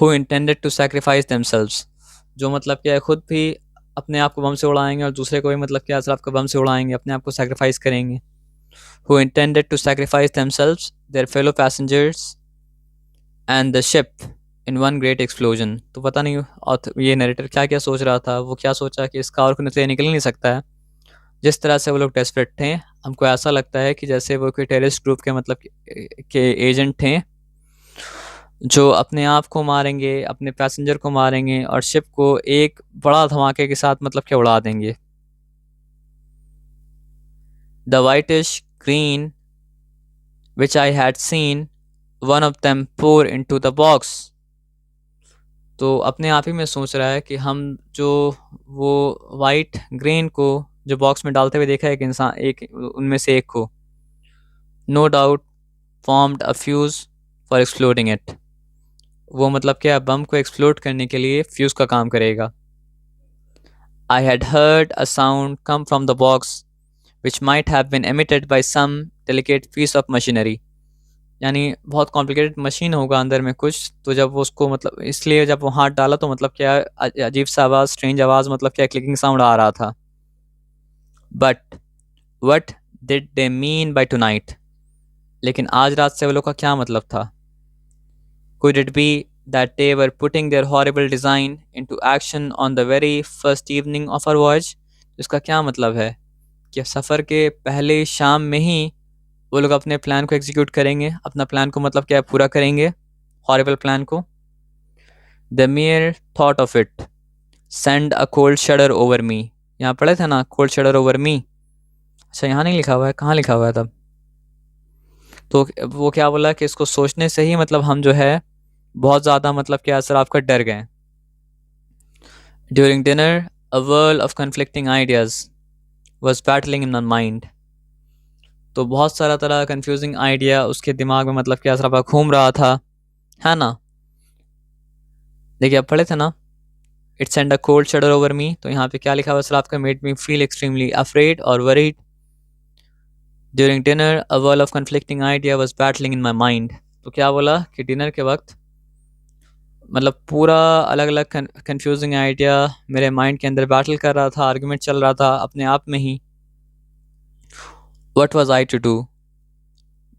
[SPEAKER 1] Who intended to sacrifice themselves, जो मतलब क्या है खुद भी अपने आप को बम से उड़ाएंगे और दूसरे को भी मतलब क्या असर आपका बम से उड़ाएंगे, अपने आप को सेक्रीफाइस करेंगे। Who intended to sacrifice themselves, their fellow passengers and the ship in one great explosion। तो पता नहीं ये नरेटर क्या क्या सोच रहा था, वो क्या सोचा कि इसका और कोई नतीजा निकल ही नहीं सकता है। जिस तरह से वो लोग डेस्परेट थे, हमको ऐसा लगता है कि जैसे वो कोई टेररिस्ट ग्रुप के मतलब के एजेंट थे जो अपने आप को मारेंगे, अपने पैसेंजर को मारेंगे और शिप को एक बड़ा धमाके के साथ मतलब क्या उड़ा देंगे। The whitish green which I had seen one of them pour into the box। तो अपने आप ही में सोच रहा है कि हम जो वो वाइट ग्रेन को जो बॉक्स में डालते हुए देखा है, एक इंसान, एक उनमें से एक को, no doubt formed a fuse for exploding it. वो मतलब क्या, बम को एक्सप्लोड करने के लिए फ्यूज का काम करेगा। I had heard a sound come from the box which might have been emitted by some delicate piece of machinery. यानी बहुत कॉम्प्लिकेटेड मशीन होगा अंदर में कुछ, तो जब वो उसको मतलब इसलिए जब वो हाथ डाला तो मतलब क्या अजीब सा आवाज़, स्ट्रेंज आवाज़, मतलब क्या क्लिकिंग साउंड आ रहा था। But what did they mean by tonight. लेकिन आज रात से वो लोग का क्या मतलब था। Could it be that they were putting their horrible design into action on the very first evening of our voyage. इसका क्या मतलब है कि सफ़र के पहले शाम में ही वो लोग अपने प्लान को एग्जीक्यूट करेंगे, अपना प्लान को मतलब क्या पूरा करेंगे, हॉरिबल प्लान को। The mere thought of it send a cold shudder over मी। यहाँ पढ़े थे ना, कोल्ड शडर ओवर मी। अच्छा, यहाँ नहीं लिखा हुआ है, कहाँ लिखा हुआ है तब? तो वो क्या बोला कि इसको सोचने से ही मतलब हम जो है बहुत ज़्यादा मतलब क्या असर आपका डर गए। During dinner a world of conflicting ideas was battling in my mind. तो बहुत सारा तरह कंफ्यूजिंग आइडिया उसके दिमाग में मतलब क्या असर आपका घूम रहा था, है ना। देखिए, अब पढ़े थे ना, it send a cold shudder over me, तो यहाँ पे क्या लिखा हुआ सर आपका, made me feel extremely afraid और worried. During dinner a world of conflicting idea was battling in my mind. तो क्या बोला कि डिनर के वक्त मतलब पूरा अलग अलग कंफ्यूजिंग आइडिया मेरे माइंड के अंदर बैटल कर रहा था, आर्गुमेंट चल रहा था अपने आप में ही। What was I to do,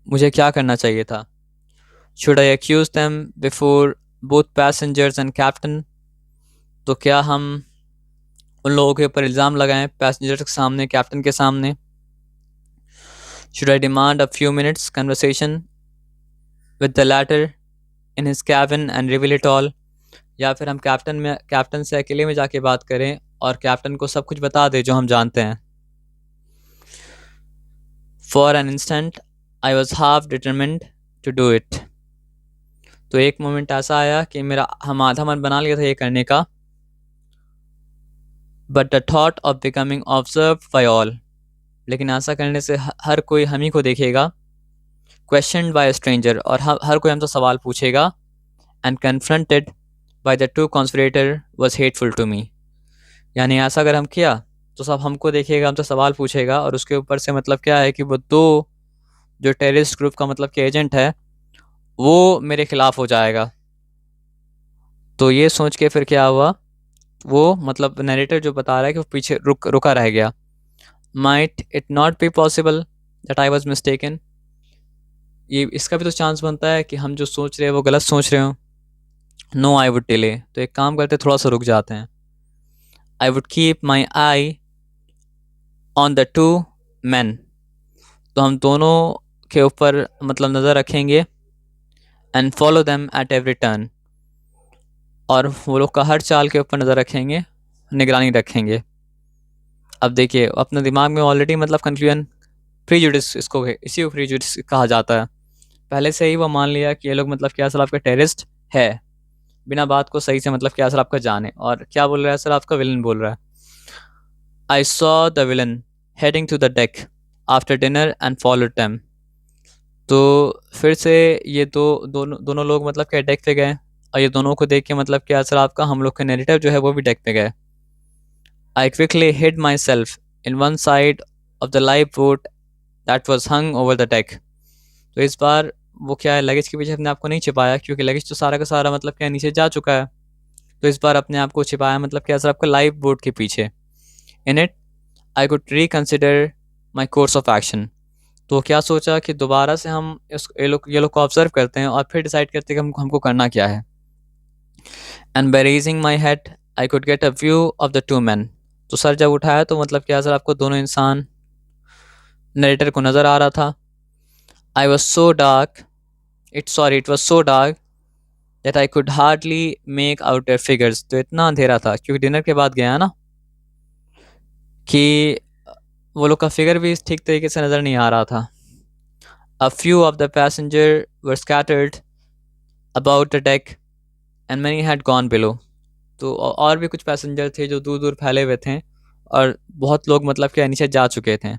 [SPEAKER 1] मुझे क्या करना चाहिए था। Should I accuse them before both passengers and captain. तो क्या हम उन लोगों के ऊपर इल्ज़ाम लगाएं, पैसेंजर्स के सामने, कैप्टन के सामने। Should I demand a few minutes conversation with the latter in his cabin and reveal it all? या फिर हम कैप्टन से अकेले में जाके बात करें और कैप्टन को सब कुछ बता दें जो हम जानते हैं। For an instant, I was half determined to do it। तो एक मोमेंट ऐसा आया कि हम आधा मन बना लिया था ये करने का। But the thought of becoming observed by all, लेकिन ऐसा करने से हर कोई हम ही को देखेगा। Questioned by a stranger, और हर कोई हमसे सवाल पूछेगा। And confronted by the two conspirator was hateful to me। यानी ऐसा अगर हम किया तो सब हमको देखेगा, हमसे सवाल पूछेगा, और उसके ऊपर से मतलब क्या है कि वो दो जो टेररिस्ट ग्रुप का मतलब कि एजेंट है वो मेरे खिलाफ हो जाएगा। तो ये सोच के फिर क्या हुआ, वो मतलब नरेटर जो बता रहा है कि वो पीछे रुका रह गया। Might it not be possible that I was mistaken. ये इसका भी तो चांस बनता है कि हम जो सोच रहे हैं वो गलत सोच रहे हो। नो आई वुड डिले, तो एक काम करते थोड़ा सा रुक जाते हैं। I would keep my I on the two man, तो हम दोनों के ऊपर मतलब नज़र रखेंगे। And follow them at every turn, और वो लोग का हर चाल के ऊपर नज़र रखेंगे, निगरानी रखेंगे। अब देखिए, अपने दिमाग में ऑलरेडी मतलब कंफ्यूजन, प्रीजुडिस, इसको इसी को प्रीजुडिस कहा जाता है। पहले से ही वो मान लिया कि ये लोग मतलब क्या सर आपका टेररिस्ट है, बिना बात को सही से मतलब क्या सर आपका जाने। और क्या बोल रहा है सर, आपका विलन बोल रहा है। I saw the villain heading to the deck after dinner and followed them. तो फिर से ये दोनों लोग मतलब क्या डेक पे गए, और ये दोनों को देख के मतलब क्या सर आपका हम लोग का नैरेटिव जो है वो भी डेक पे गए। I quickly hid myself in one side of the life boat that was hung over the deck. तो इस बार वो क्या है, लगेज के पीछे अपने आप को नहीं छिपाया, क्योंकि लगेज तो सारा का सारा मतलब क्या नीचे जा चुका है। तो इस बार अपने आप को छिपाया मतलब क्या सर आपका लाइफ बोट के पीछे। In it I could reconsider my course of action. तो क्या सोचा कि दोबारा से हम ये लोग को ऑब्जर्व करते हैं और फिर डिसाइड करते हैं कि हमको करना क्या है। And by raising my head I could get a view of the two man. तो सर जब उठाया तो मतलब क्या सर आपको दोनों इंसान नरेटर को नज़र आ रहा था। I was so dark, it was so dark that I could hardly make out there figures. तो इतना अंधेरा था क्योंकि डिनर के बाद गया ना, कि वो लोग का फिगर भी ठीक तरीके से नज़र नहीं आ रहा था। A few of the passengers were scattered about the deck and many had gone below. तो और भी कुछ पैसेंजर थे जो दूर दूर फैले हुए थे और बहुत लोग मतलब कि नीचे जा चुके थे।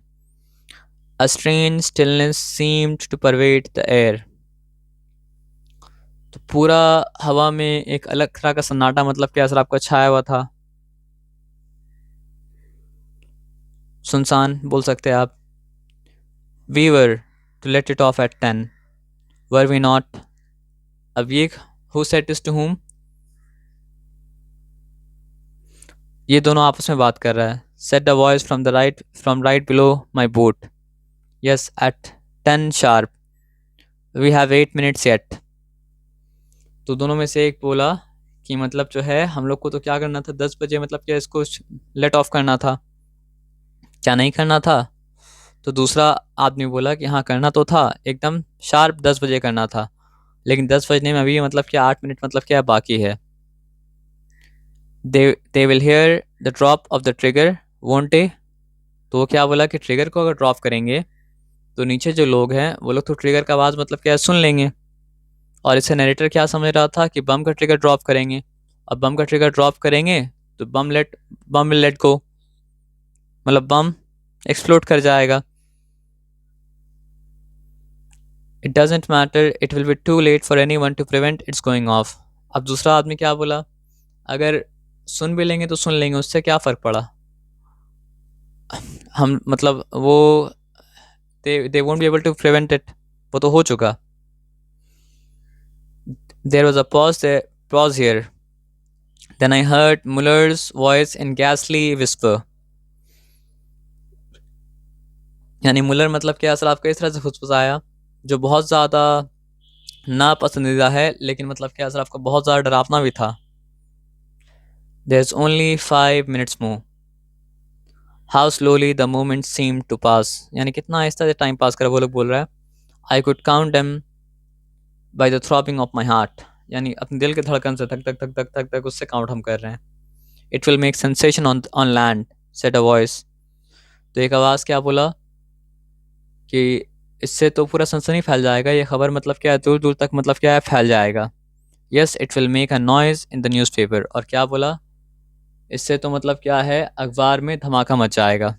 [SPEAKER 1] A strange stillness seemed to pervade the air. तो पूरा हवा में एक अलग तरह का सन्नाटा मतलब कि असर आपका छाया हुआ था। सुनसान बोल सकते हैं आप। We were to let it off at 10. Were we not? अब ये who said this to whom? ये दोनों आपस में बात कर रहा है। Said the voice from right below my boat. Yes, at 10 sharp. We have 8 minutes yet. तो दोनों में से एक बोला कि मतलब जो है हम लोग को तो क्या करना था 10 बजे मतलब क्या इसको लेट ऑफ करना था, क्या नहीं करना था? तो दूसरा आदमी बोला कि हाँ करना तो था, एकदम शार्प 10 बजे करना था, लेकिन 10 बजने में अभी मतलब क्या 8 मिनट मतलब क्या बाकी है। They will hear the drop of the trigger won't they. तो वो क्या बोला कि ट्रिगर को अगर ड्रॉप करेंगे तो नीचे जो लोग हैं वो लोग तो ट्रिगर का आवाज़ मतलब क्या सुन लेंगे। और इससे नरेटर क्या समझ रहा था कि बम का ट्रिगर ड्रॉप करेंगे, और बम का ट्रिगर ड्रॉप करेंगे तो बम विल लेट गो, मतलब बम एक्सप्लोड कर जाएगा। It doesn't matter, it will be too late for anyone to prevent its going off. अब दूसरा आदमी क्या बोला, अगर सुन भी लेंगे तो सुन लेंगे, उससे क्या फ़र्क पड़ा, हम मतलब वो they won't be able to prevent it, वो तो हो चुका। There was a pause here, then I heard Muller's voice in गैसली विस्पर। यानी मुलर मतलब क्या असर आपको इस तरह से फुसफुसाया जो बहुत ज़्यादा नापसंदीदा है, लेकिन मतलब क्या असर आपको बहुत ज़्यादा डरावना भी था। There is only 5 minutes more. How slowly the moment seem to pass. यानी कितना आहिस्ता से टाइम पास करा, वो लोग बोल रहा है। I could count them by the throbbing of my heart. यानी अपने दिल के धड़कन से धक धक धक धक धक धक उससे काउंट हम कर रहे हैं। It will make sensation on land said a voice. तो एक आवाज़ क्या बोला कि इससे तो पूरा सनसनी फैल जाएगा, ये खबर मतलब क्या है दूर दूर तक मतलब क्या है फैल जाएगा। Yes it will make a noise in the newspaper. और क्या बोला, इससे तो मतलब क्या है अखबार में धमाका मच जाएगा।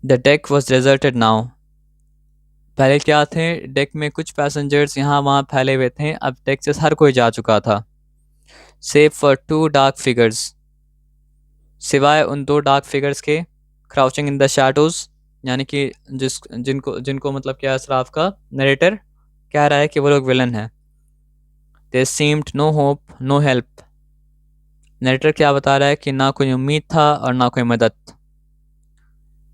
[SPEAKER 1] The deck was deserted now. पहले क्या थे, डेक में कुछ पैसेंजर्स यहाँ वहाँ फैले हुए थे, अब डेक से हर कोई जा चुका था। Save for two dark figures, सिवाय उन दो डार्क फिगर्स के, क्राउचिंग इन द शैडोज। यानी कि जिनको जिनको मतलब क्या असराफ का नरेटर कह रहा है कि वो लोग विलन हैं। They seemed no hope no help. Narrator क्या बता रहा है कि ना कोई उम्मीद था और ना कोई मदद।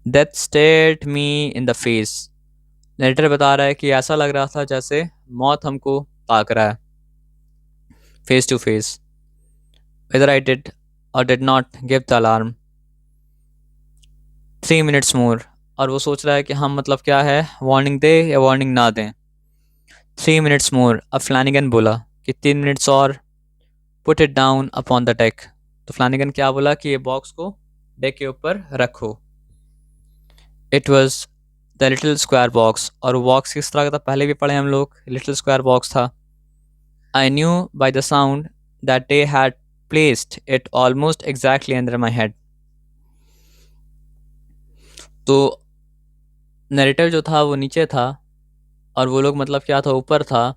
[SPEAKER 1] Death stared me in the face. Narrator बता रहा है कि ऐसा लग रहा था जैसे मौत हमको ताक रहा है face to face. Whether I did or did not give the alarm. 3 minutes more. और वो सोच रहा है कि हम मतलब क्या है वार्निंग दे या वार्निंग ना दें। 3 minutes मोर। अब फ्लैनिगन बोला कि 3 मिनट्स और। Put it down upon the deck. तो फ्लैनिगन क्या बोला कि ये बॉक्स को डेक के ऊपर रखो। It was the little square box. और वो बॉक्स किस तरह का था पहले भी पढ़े हम लोग, लिटिल स्क्वायर बॉक्स था। I knew by the sound that they had placed it almost exactly under my head. तो नरेटर जो था वो नीचे था और वो लोग मतलब क्या था ऊपर था।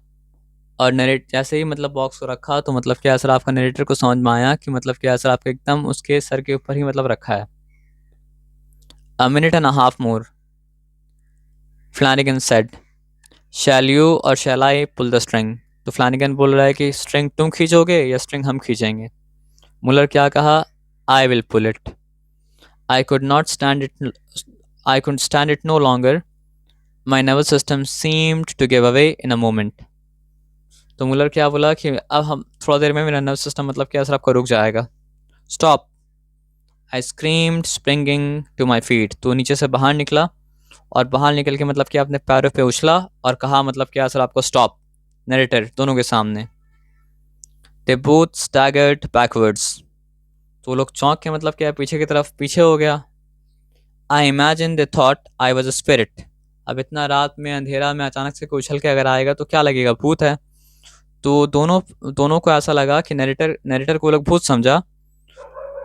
[SPEAKER 1] और नरेट जैसे ही मतलब बॉक्स को रखा तो मतलब क्या असर आपका नरेटर को समझ में आया कि मतलब क्या असर आपका एकदम उसके सर के ऊपर ही मतलब रखा है। A minute and a half more, फ्लैनिगन said. Shall you और शैल आई पुल द स्ट्रिंग। तो फ्लैनिगन बोल रहा है कि स्ट्रिंग तुम खींचोगे या स्ट्रिंग हम खींचेंगे। मुलर क्या कहा, I will pull it. I could not stand it, I could stand it no longer. My nervous system seemed to give away in a moment. तो मुलर क्या बोला कि अब हम थोड़ा देर में मेरा नर्वस सिस्टम मतलब क्या असर आपका रुक जाएगा। Stop, I screamed springing to my feet. तो नीचे से बाहर निकला और बाहर निकल के मतलब क्या अपने पैरों पे उछला और कहा मतलब क्या असर आपको स्टॉप। नरेटर दोनों के सामने। दे बोथ स्टैगर्ड बैकवर्ड्स, तो वो लोग चौंक के मतलब क्या पीछे की तरफ पीछे हो गया। I imagine they thought I was a spirit, अब इतना रात में अंधेरा में अचानक से कोई उछल के अगर आएगा तो क्या लगेगा, भूत है। तो दोनों दोनों को ऐसा लगा कि नरेटर नरेटर को वो लोग भूत समझा।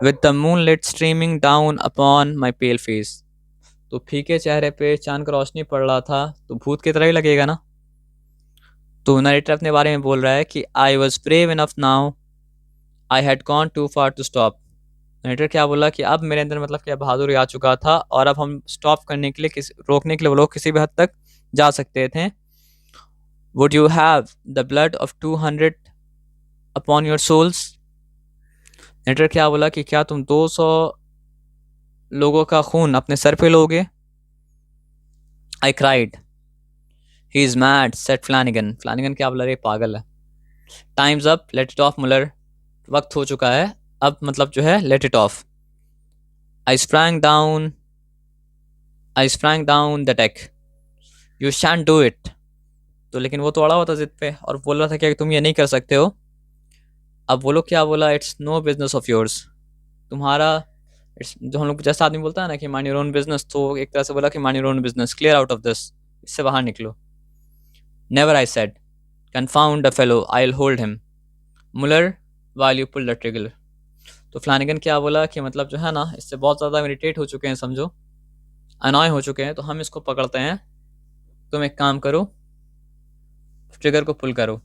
[SPEAKER 1] With the moon lit streaming down upon my pale face, तो फीके चेहरे पे चांद का रोशनी पड़ रहा था तो भूत की तरह ही लगेगा ना। तो नरेटर अपने बारे में बोल रहा है कि I was brave enough now, I had gone too far to stop. Narrator क्या बोला कि अब मेरे अंदर मतलब क्या बहादुरी आ चुका था और अब हम स्टॉप करने के लिए रोकने के लिए वो लोग किसी भी हद तक जा सकते थे। Would you have the blood of 200 upon your souls, narrator क्या बोला कि क्या तुम 200 लोगों का खून अपने सर पे लोगे। I cried, he is mad said Flannigan, Flannigan क्या बोला, रे पागल है। Time's up let it off Muller, वक्त हो चुका है अब मतलब जो है let it off. I sprang down I sprang down the deck, you shan't do it, तो लेकिन वो तो अड़ा हुआ था जिद पे और बोल रहा था कि तुम ये नहीं कर सकते हो। अब वो लोग क्या बोला, it's no business of yours, तुम्हारा जो हम लोग जैसा आदमी बोलता है ना कि माइंड योर ओन बिजनेस, तो एक तरह से बोला कि mind your own business, clear out of this, इससे बाहर निकलो। Never I said, confound the fellow, I will hold him Muller while you pull the trigger, तो फ्लैनिगन क्या बोला कि मतलब जो है ना इससे बहुत ज़्यादा इरिटेट हो चुके हैं, समझो अनॉय हो चुके हैं, तो हम इसको पकड़ते हैं, तुम एक काम करो ट्रिगर को पुल करो।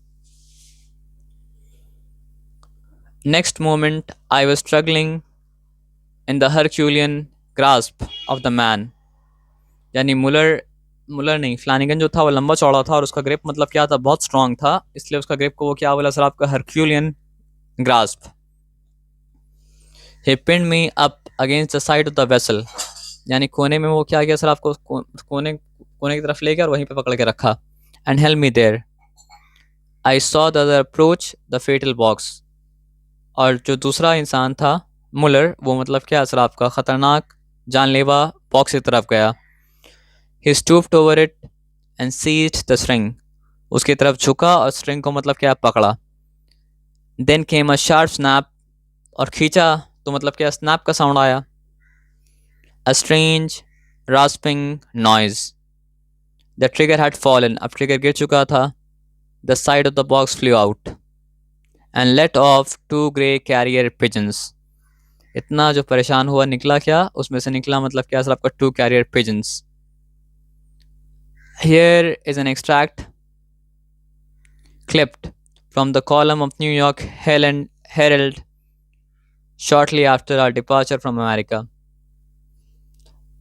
[SPEAKER 1] Next moment I was struggling in the Herculean grasp of the man, यानी मुलर मुलर नहीं फ्लैनिगन जो था वो लंबा चौड़ा था और उसका ग्रिप मतलब क्या था, बहुत स्ट्रांग था, इसलिए उसका ग्रिप को वो क्या बोला सर, आपका Herculean grasp. He pinned me up against the side of the vessel, यानी कोने में वो क्या किया सर, आपको कोने कोने की तरफ ले गया और वहीं पे पकड़ के रखा। And help me there, I saw the other approach the fatal box, और जो दूसरा इंसान था मुलर, वो मतलब क्या सर आपका ख़तरनाक जानलेवा बॉक्स की तरफ गया। He stooped over it and seized the string, उसकी तरफ झुका और स्ट्रिंग को मतलब क्या पकड़ा। Then came a sharp snap, और खींचा तो मतलब क्या स्नैप का साउंड आया। A strange rasping noise, the trigger had fallen, अब ट्रिगर गिर चुका था। The side of the box flew out and let off two grey carrier pigeons, इतना जो परेशान हुआ निकला क्या, उसमें से निकला मतलब क्या सर आपका 2 carrier pigeons. Here is an extract clipped from the column of New York Herald shortly after our departure from America।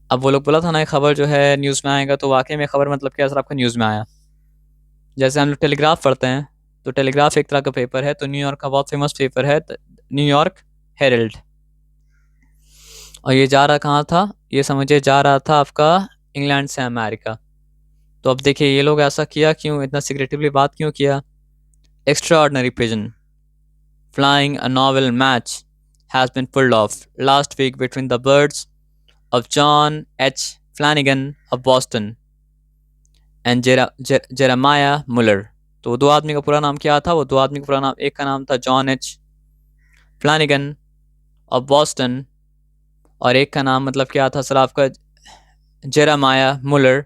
[SPEAKER 1] अब वो लोग बोला था ना खबर जो है न्यूज़ में आएगा, तो वाकई में खबर मतलब क्या सर आपका न्यूज़ में आया। जैसे हम लोग टेलीग्राफ पढ़ते हैं, तो टेलीग्राफ एक तरह का पेपर है, तो न्यूयॉर्क का बहुत फेमस पेपर है न्यूयॉर्क हेरल्ड। और ये जा रहा कहाँ था, ये समझिए जा रहा था आपका इंग्लैंड से अमेरिका। तो अब देखिए ये लोग ऐसा किया क्यों, इतना सिक्रेटिवली बात क्यों किया। Extraordinary pigeon flying a novel match has been pulled off last week between the birds of John H. Flanagan of Boston and Jeremiah Muller। तो दो आदमी का पूरा नाम क्या था, वो दो आदमी का पूरा नाम, एक का नाम था John H Flanigan of Boston और एक का नाम मतलब क्या था सर आपका Jeremiah Muller,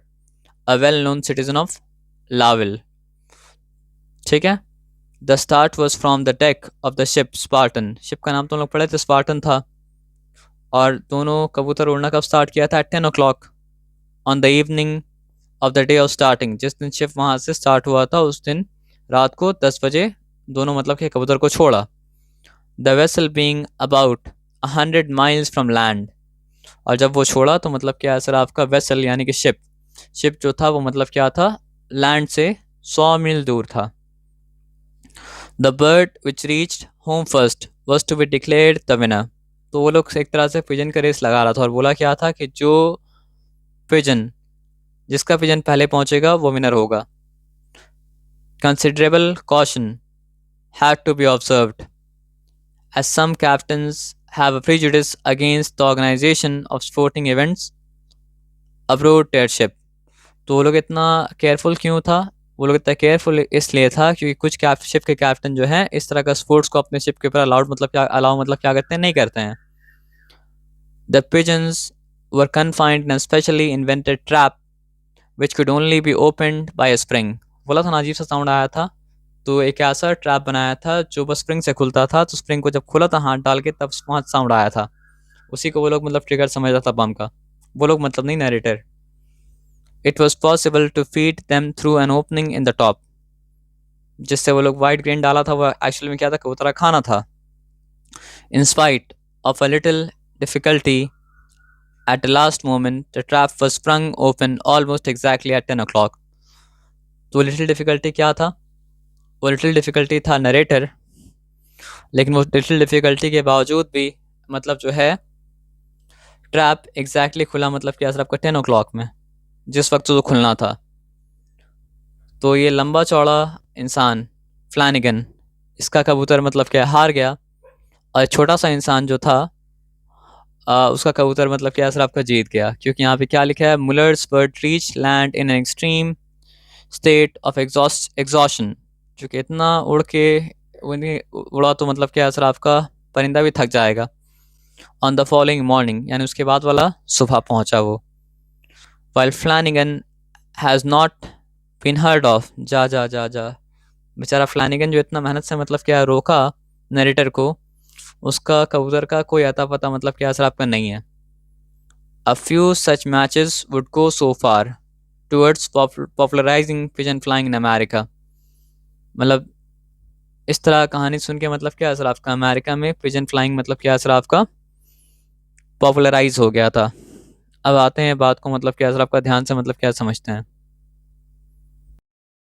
[SPEAKER 1] a well known citizen of Lowell. ठीक है। The start was from the deck of the ship Spartan, ship का नाम तो लोग पढ़े थे स्पार्टन था। और दोनों कबूतर उड़ना कब स्टार्ट किया था, 10 o'clock on the evening of the day of starting, जिस दिन शिप वहाँ से स्टार्ट हुआ था उस दिन रात को 10 बजे दोनों मतलब कि कबूतर को छोड़ा। The vessel being about 100 miles from land, और जब वो छोड़ा तो मतलब क्या है सर आपका वेसल यानी कि शिप, शिप जो था वो मतलब क्या था लैंड से 100 मील दूर था। The bird which reached home first was to be declared the winner, तो वो लोग एक तरह से पिजन का रेस लगा रहा था और बोला क्या था कि जो पिजन जिसका पिजन पहले पहुंचेगा वो विनर होगा। Considerable caution had to be observed as some captains have a prejudice against the organization of sporting events aboard their ship, तो वो लोग इतना केयरफुल क्यों था, वो लोग इतना केयरफुल इसलिए था क्योंकि कुछ शिप के कैप्टन जो हैं इस तरह का स्पोर्ट्स को अपने शिप के ऊपर अलाउ मतलब क्या करते हैं, नहीं करते हैं. The pigeons were confined in a specially invented trap which could only be opened by a spring. बोला था ना अजीब सा साउंड आया था. तो एक ऐसा ट्रैप बनाया था जो बस स्प्रिंग से खुलता था, तो स्प्रिंग को जब खोला था हाथ डाल के तब वहाँ साउंड आया था. उसी को वो लोग मतलब ट्रिगर समझा था बम का. वो लोग मतलब नहीं, narrator. It was possible to feed them through an opening in the top. जिससे वो लोग वाइट ग्रेन डाला था वो एक्चुअली में क्या था, कबूतरा खाना था. In spite of a little difficulty at the last moment the trap was sprung open almost exactly at 10 o'clock. तो लिटिल डिफिकल्टी क्या था? वो लिटिल डिफिकल्टी था नरेटर. लेकिन वो लिटिल डिफिकल्टी के बावजूद भी मतलब जो है ट्रैप एग्जैक्टली खुला मतलब क्या सर आपका 10 o'clock में, जिस वक्त तो खुलना था. तो ये लंबा चौड़ा इंसान फ्लैनिगन, इसका कबूतर मतलब क्या हार गया. और छोटा सा इंसान जो था उसका कबूतर मतलब क्या सर आपका जीत गया. क्योंकि यहाँ पे क्या लिखा है, Muller's bird reach land in an extreme state of exhaustion. चूँकि इतना उड़ के उड़ा तो मतलब क्या सर आपका परिंदा भी थक जाएगा. ऑन द फॉलोइंग मॉर्निंग यानी उसके बाद वाला सुबह पहुंचा वो. While Flannigan has not been heard of. जा जा जा जा बेचारा फ्लैनिगन जो इतना मेहनत से मतलब क्या रोका नरेटर को, उसका कबूतर का कोई अता पता मतलब क्या असर आपका नहीं है. A few such matches would go so far towards popularising pigeon flying in America. मतलब इस तरह कहानी सुन के मतलब क्या असर आपका अमेरिका में पिजन फ्लाइंग मतलब क्या असर आपका पॉपुलराइज हो गया था. अब आते हैं बात को मतलब क्या असर आपका ध्यान से मतलब क्या समझते हैं.